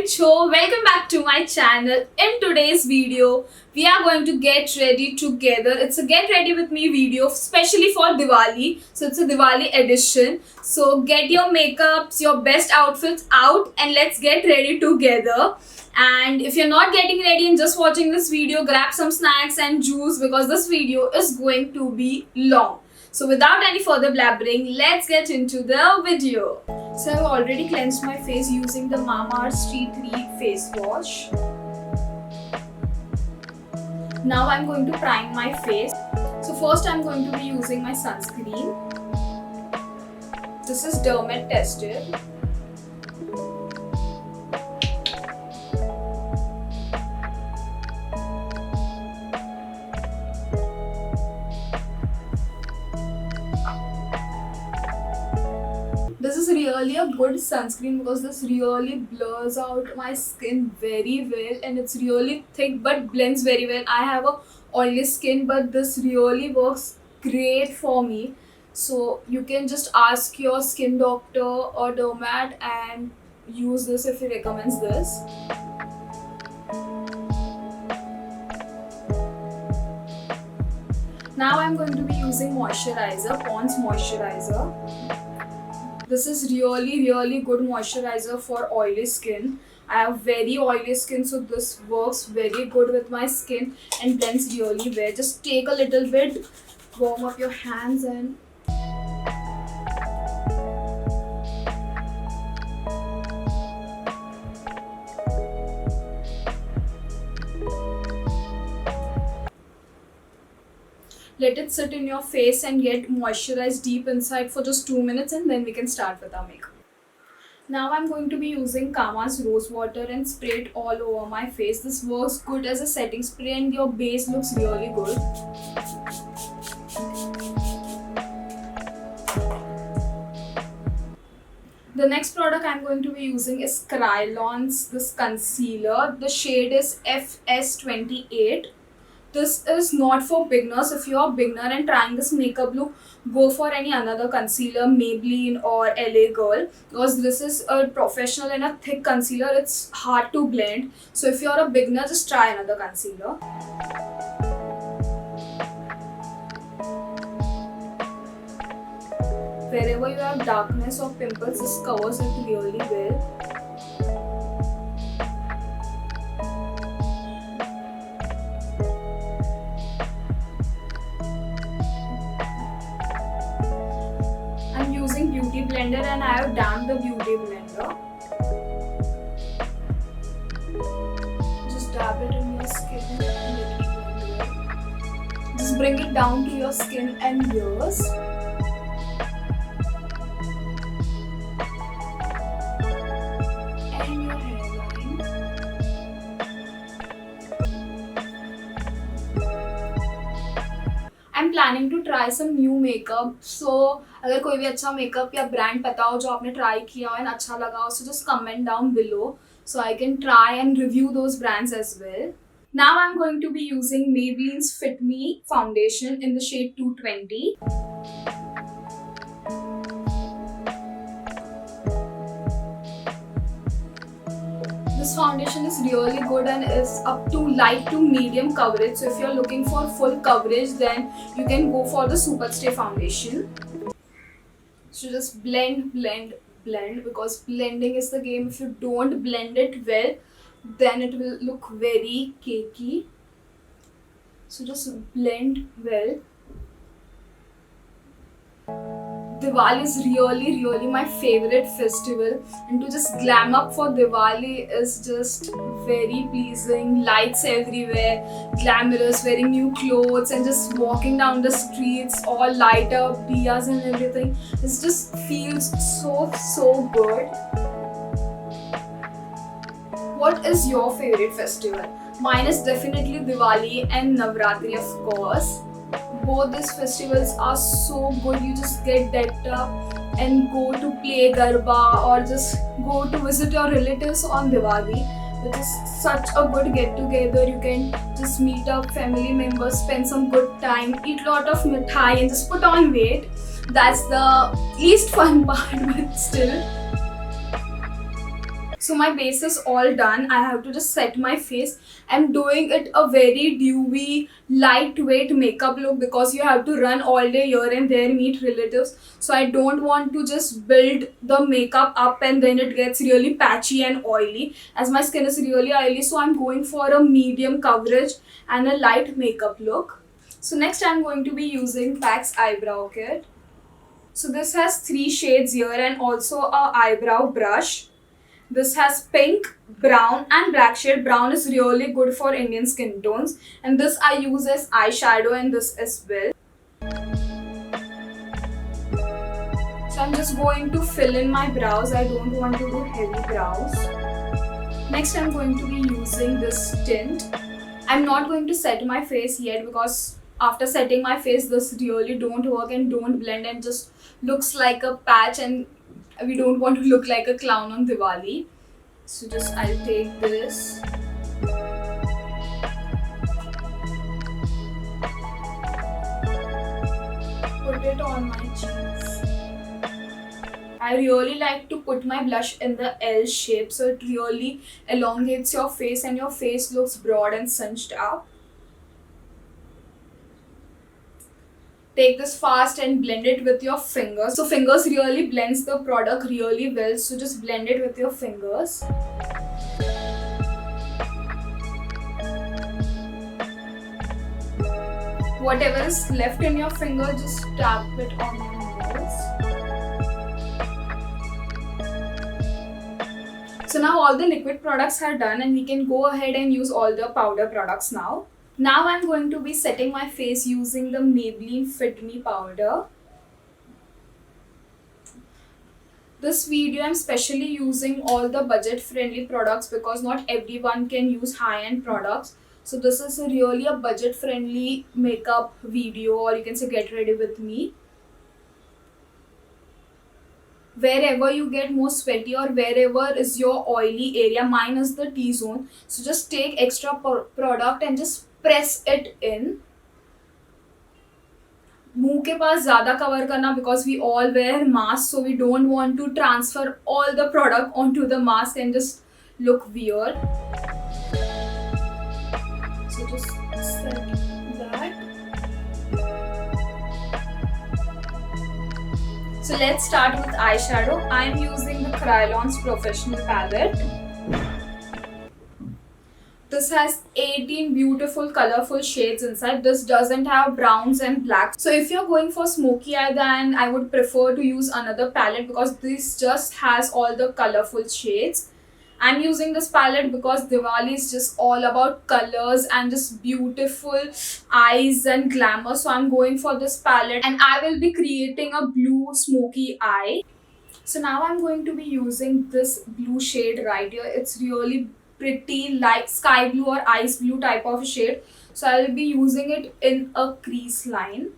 Show. Welcome back to my channel. In today's video, we are going to get ready together. It's a get ready with me video, especially for Diwali. So it's a Diwali edition. So get your makeups, your best outfits out, and let's get ready together. And if you're not getting ready and just watching this video, grab some snacks and juice because this video is going to be long. So without any further blabbering, let's get into the video. So I've already cleansed my face using the Mamaearth Street Read face wash. Now I'm going to prime my face. So first I'm going to be using my sunscreen. This is Dermat tested. This is really a good sunscreen because this really blurs out my skin very well and it's really thick but blends very well. I have a oily skin but this really works great for me. So you can just ask your skin doctor or dermat and use this if he recommends this. Now I'm going to be using moisturizer, Pond's moisturizer. This is really good moisturizer for oily skin. I have very oily skin, so this works very good with my skin and blends really well. Just take a little bit, warm up your hands and let it sit in your face and get moisturized deep inside for just 2 minutes and then we can start with our makeup. Now I'm going to be using Kama's Rose Water and spray it all over my face. This works good as a setting spray and your base looks really good. The next product I'm going to be using is Krylon's this concealer. The shade is FS28. This is not for beginners. If you are a beginner and trying this makeup look, go for any another concealer, Maybelline or LA Girl, because this is a professional and a thick concealer. It's hard to blend. So if you are a beginner, just try another concealer. Wherever you have darkness or pimples, this covers it really well. I'm using Beauty Blender and I have damped the Beauty Blender. Just dab it in your skin and let it blend. Just bring it down to your skin and ears. And your hairline. I'm planning to try some new makeup. So अगर कोई भी अच्छा makeup या brand पता हो जो आपने try किया हो and अच्छा लगा हो, so just comment down below so I can try and review those brands as well. Now I'm going to be using Maybelline's Fit Me foundation in the shade 220. This foundation is really good and is up to light to medium coverage. So if you're looking for full coverage, then you can go for the Superstay foundation. So just blend because blending is the game. If you don't blend it well, then it will look very cakey. So just blend well. Diwali is really my favorite festival, and to just glam up for Diwali is just very pleasing. Lights everywhere, glamorous, wearing new clothes and just walking down the streets all light up, diyas and everything. It just feels so good. What is your favorite festival? Mine is definitely Diwali and Navratri, of course. Both these festivals are so good. You just get decked up and go to play Garba or just go to visit your relatives on Diwali. It is such a good get together. You can just meet up family members, spend some good time, eat a lot of mithai and just put on weight. That's the least fun part, but still. So my base is all done. I have to just set my face. I'm doing it a very dewy, lightweight makeup look because you have to run all day here and there, meet relatives. So I don't want to just build the makeup up and then it gets really patchy and oily, as my skin is really oily. So I'm going for a medium coverage and a light makeup look. So next I'm going to be using PAC's eyebrow kit. So this has 3 shades here and also a eyebrow brush. This has pink, brown and black shade. Brown is really good for Indian skin tones. And this I use as eyeshadow and this as well. So I'm just going to fill in my brows. I don't want to do heavy brows. Next I'm going to be using this tint. I'm not going to set my face yet because after setting my face this really don't work and don't blend and just looks like a patch, and we don't want to look like a clown on Diwali. So just I'll take this. Put it on my cheeks. I really like to put my blush in the L shape so it really elongates your face and your face looks broad and cinched up. Take this fast and blend it with your fingers. So fingers really blends the product really well. So just blend it with your fingers. Whatever is left in your finger, just tap it on your nose. So now all the liquid products are done and we can go ahead and use all the powder products now. Now I'm going to be setting my face using the Maybelline Fit Me powder. This video I'm specially using all the budget friendly products because not everyone can use high-end products. So this is really a budget friendly makeup video, or you can say get ready with me. Wherever you get more sweaty or wherever is your oily area, mine is the T-zone. So just take extra product and just press it in. मुंह के पास ज़्यादा cover करना because we all wear masks, so we don't want to transfer all the product onto the mask and just look weird. So just set that. So let's start with eyeshadow. I am using the Kryolan's Professional palette. This has 18 beautiful colorful shades inside. This doesn't have browns and blacks. So if you're going for smoky eye, then I would prefer to use another palette because this just has all the colorful shades. I'm using this palette because Diwali is just all about colors and just beautiful eyes and glamour. So I'm going for this palette and I will be creating a blue smoky eye. So now I'm going to be using this blue shade right here. It's really pretty light sky blue or ice blue type of shade. So I will be using it in a crease line.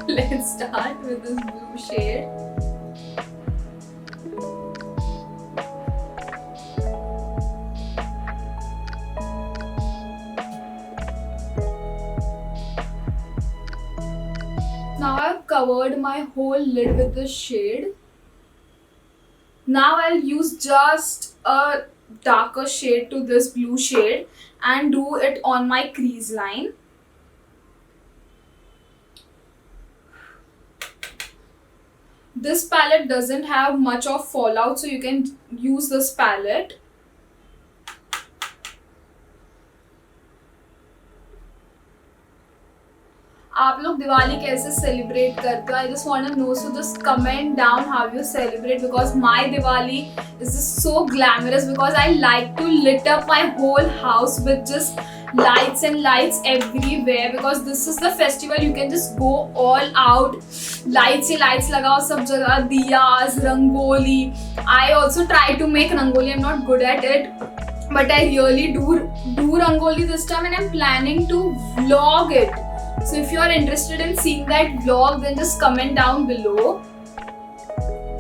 Let's start with this blue shade. Now I've covered my whole lid with this shade. Now I'll use just a darker shade to this blue shade and do it on my crease line. This palette doesn't have much of fallout, so you can use this palette. आप लोग दिवाली कैसे celebrate करते हो? I just want to know, so just comment down how you celebrate because my Diwali is just so glamorous because I like to lit up my whole house with just lights and lights everywhere because this is the festival you can just go all out. Lights he lights लगाओ सब जगह, diyas, rangoli. I also try to make rangoli. I'm not good at it, but I really do rangoli this time and I'm planning to vlog it. So if you are interested in seeing that vlog, then just comment down below.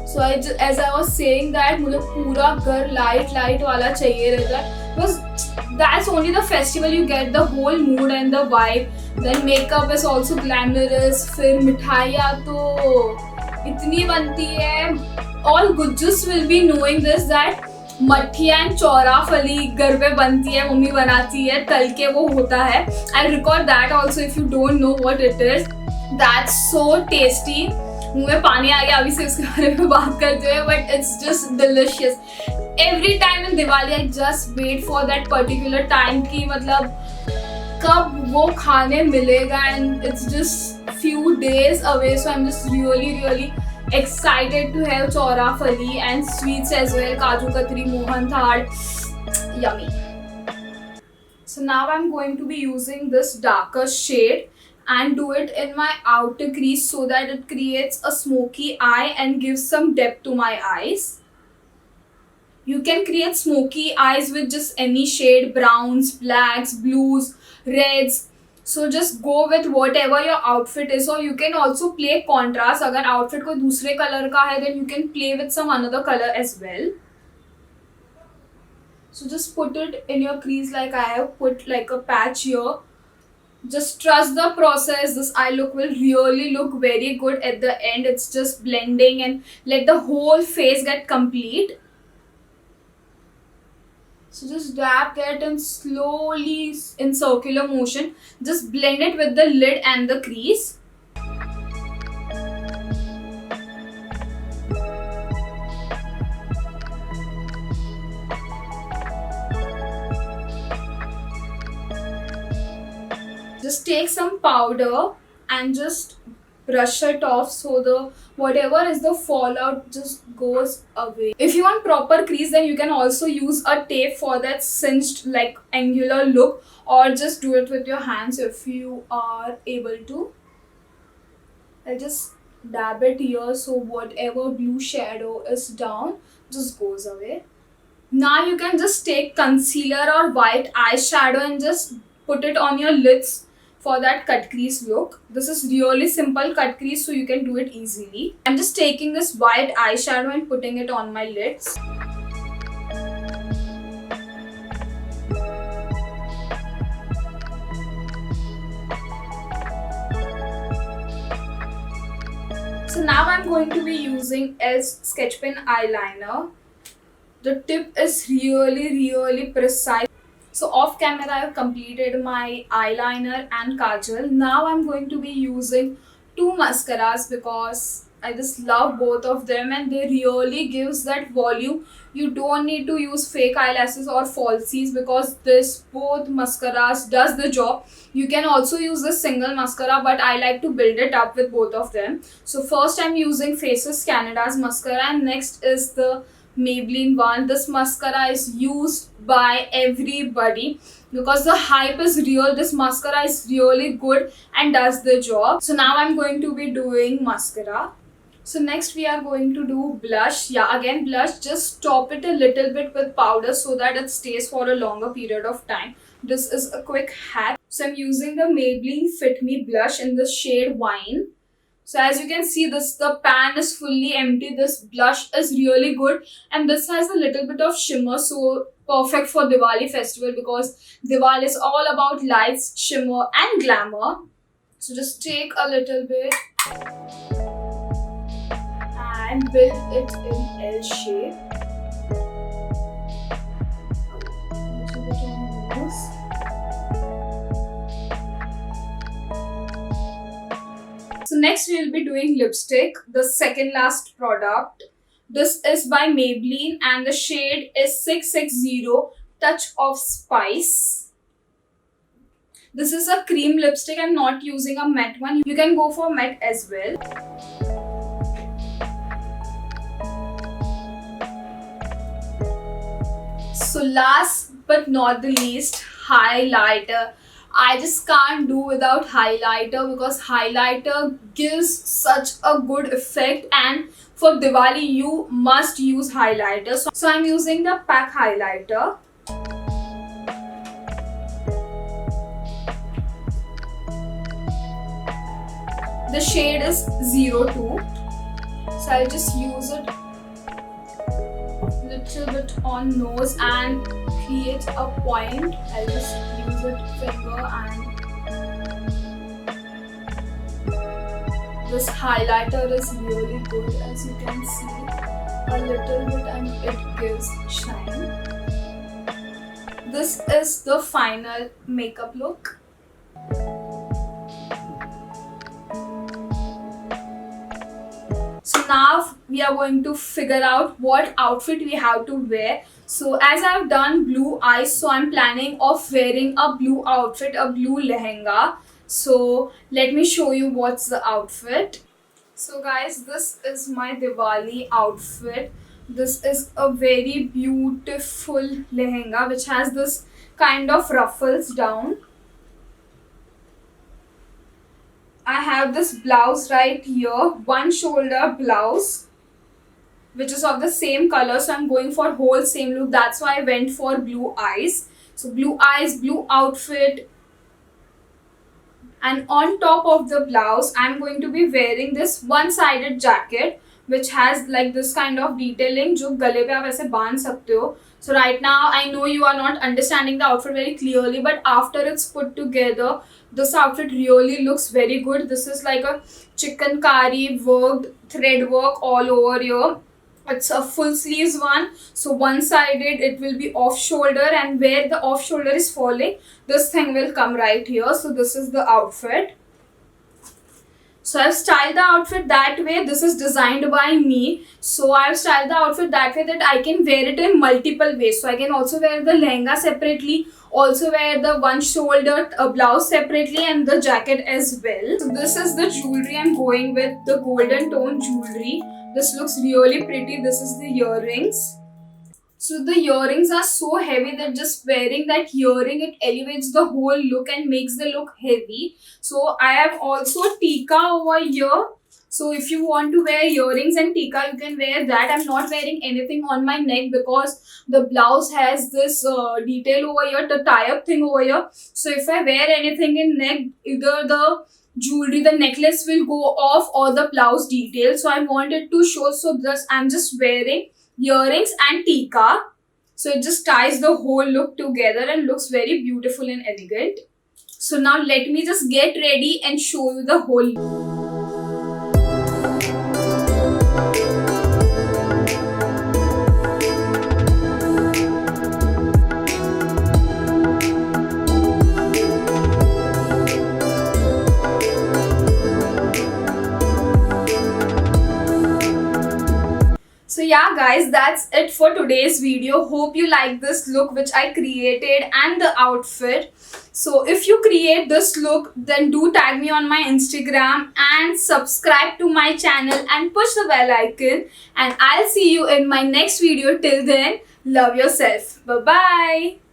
So as I was saying that मुझे पूरा घर light वाला चाहिए रहता है because that's only the festival you get the whole mood and the vibe. Then makeup is also glamorous. फिर मिठाइयाँ तो इतनी बनती है. All Gujjus will be knowing this that mathri and Chaura फली घर पे बनती है, मम्मी बनाती है, तल के वो होता है. I record that also if you don't know what it is. That's so tasty. मुंह में पानी आ गया अभी से उसके बारे में बात करते हुए, but it's just delicious. Every time in Diwali I just wait for that particular time की मतलब कब वो खाने मिलेगा, and it's just few days away. So I am just really excited to have chora fali and sweets as well, kaju katri, mohan thal, yummy. So now I'm going to be using this darker shade and do it in my outer crease so that it creates a smoky eye and gives some depth to my eyes. You can create smoky eyes with just any shade, browns, blacks, blues, reds. So just go with whatever your outfit is, or you can also play contrast. अगर outfit कोई दूसरे color का है, then you can play with some another color as well. So just put it in your crease like I have put like a patch here. Just trust the process. This eye look will really look very good at the end. It's just blending and let the whole face get complete. So just dab that and slowly in circular motion just blend it with the lid and the crease. Just take some powder and just brush it off so the whatever is the fallout just goes away. If you want proper crease, then you can also use a tape for that cinched like angular look, or just do it with your hands if you are able to. I'll just dab it here so whatever blue shadow is down just goes away. Now you can just take concealer or white eyeshadow and just put it on your lids for that cut crease look. This is really simple cut crease, so you can do it easily. I'm just taking this white eyeshadow and putting it on my lids. So now I'm going to be using ELF's sketch pen eyeliner. The tip is really precise. So off camera I have completed my eyeliner and kajal. Now I'm going to be using two mascaras because I just love both of them and they really gives that volume. You don't need to use fake eyelashes or falsies because this both mascaras does the job. You can also use the single mascara, but I like to build it up with both of them. So first I'm using Faces Canada's mascara and next is the Maybelline one. This mascara is used by everybody because the hype is real. This mascara is really good and does the job. So now I'm going to be doing mascara. So next we are going to do blush. Yeah, again blush. Just top it a little bit with powder so that it stays for a longer period of time. This is a quick hack. So I'm using the Maybelline Fit Me blush in the shade Wine. So as you can see, the pan is fully empty. This blush is really good and this has a little bit of shimmer, so perfect for Diwali festival because Diwali is all about lights, shimmer and glamour. So just take a little bit and build it in L shape. A little bit on nose. So next we will be doing lipstick, the second last product. This is by Maybelline and the shade is 660 Touch of Spice. This is a cream lipstick. I'm not using a matte one. You can go for matte as well. So last but not the least, highlighter. I just can't do without highlighter because highlighter gives such a good effect, and for Diwali you must use highlighter. So I'm using the PAC highlighter. The shade is 02. So I'll just use it little bit on nose and create a point. I'll just use it finger and This highlighter is really good, as you can see, a little bit, and it gives shine. This is the final makeup look. So now we are going to figure out what outfit we have to wear. So as I've done blue eyes, so I'm planning of wearing a blue outfit, a blue lehenga. So let me show you what's the outfit. So guys, this is my Diwali outfit. This is a very beautiful lehenga which has this kind of ruffles down. I have this blouse right here, one shoulder blouse, which is of the same color. So I'm going for whole same look. That's why I went for blue eyes. So blue eyes, blue outfit. And on top of the blouse, I'm going to be wearing this one-sided jacket, which has like this kind of detailing जो गले पे आप ऐसे बांध सकते हो. So right now I know you are not understanding the outfit very clearly, but after it's put together, this outfit really looks very good. This is like a chikankari worked thread work all over here. It's a full sleeves one, so one sided it will be off shoulder, and where the off shoulder is falling, this thing will come right here. So this is the outfit. So I've styled the outfit that way. This is designed by me. So I've styled the outfit that way that I can wear it in multiple ways. So I can also wear the lehenga separately, also wear the one shoulder blouse separately, and the jacket as well. So this is the jewelry I'm going with, the golden tone jewelry. This looks really pretty. This is the earrings. So the earrings are so heavy that just wearing that earring, it elevates the whole look and makes the look heavy. So I have also tika over here. So if you want to wear earrings and tika, you can wear that. I'm not wearing anything on my neck because the blouse has this detail over here, the tie-up thing over here. So if I wear anything in neck, either the jewelry, the necklace will go off, or the blouse detail. So I wanted to show, so I'm just wearing earrings and tika. So it just ties the whole look together and looks very beautiful and elegant. So now let me just get ready and show you the whole look. So yeah guys, that's it for today's video. Hope you like this look which I created and the outfit. So if you create this look, then do tag me on my Instagram and subscribe to my channel and push the bell icon. And I'll see you in my next video. Till then, love yourself. Bye bye.